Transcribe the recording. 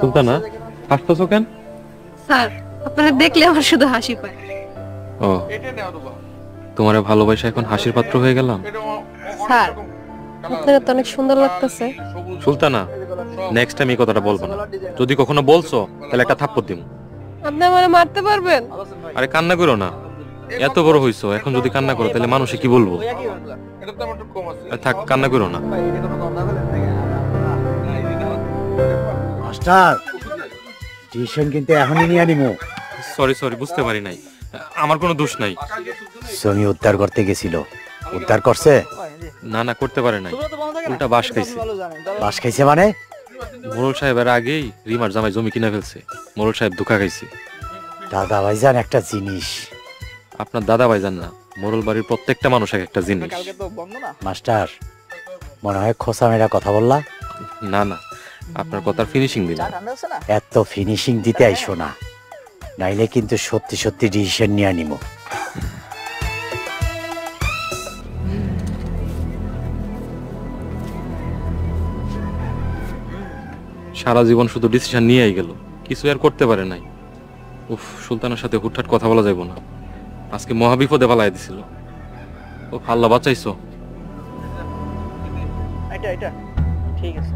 সুলতানা, হাসতেছো কেন? স্যার, আপনারা দেখলে আমার শুধু হাসি পায়। ও, তোমারে ভালোবাসা এখন হাসির পাত্র হয়ে গেলাম। স্যার, আপনারা তো অনেক সুন্দর লাগতেছে। সুলতানা, নেক্সট টাইম এই কথাটা বলবো না। যদি কখনো বলছো তাহলে একটা থাপ্পড় দিমু। আপনি আমারে মারতে পারবেন? আরে কান্না করো না, এত বড় হইছো, এখন যদি কান্না করো তাহলে মানুষে কি বলবো? থাক, কান্না করো না। মাস্টার, টিউশন কিন্তু এখনই নিয়ে নিমু। সরি সরি, বুঝতে পারি নাই, আমার কোনো দোষ নাই। জমি উদ্ধার করতে গেছিল, উদ্ধার করছে? না না, করতে পারে নাই, উল্টা বাস খাইছে। বাস খাইছে মানে? মোরল সাহেবের আগেই রিমার জামাই জমি কিনে ফেলছে, মোরল সাহেব ধোকা খাইছে। দাদা ভাইজান একটা জিনিস। আপনার দাদা ভাইজান না, মোরল বাড়ির প্রত্যেকটা মানুষ এক একটা জিনিস। মাস্টার, মনে হয় খোসা মেরা কথা বললা। না না, আপনার কথার ফিনিশিং দিন। এত ফিনিশিং দিতে আইসো না, নাইলে কিন্তু সত্যি সত্যি ডিসিশন নিয়ে নিমু। সারা জীবন শুধু ডিসিশন নিয়েই গেল, কিছু আর করতে পারে নাই। উফ, সুলতানের সাথে হুটহাট কথা বলা যাইব না, আজকে মহাবিপদে পালাই দিছিল। ও আল্লাহ বাঁচাইছো। এটা ঠিক আছে।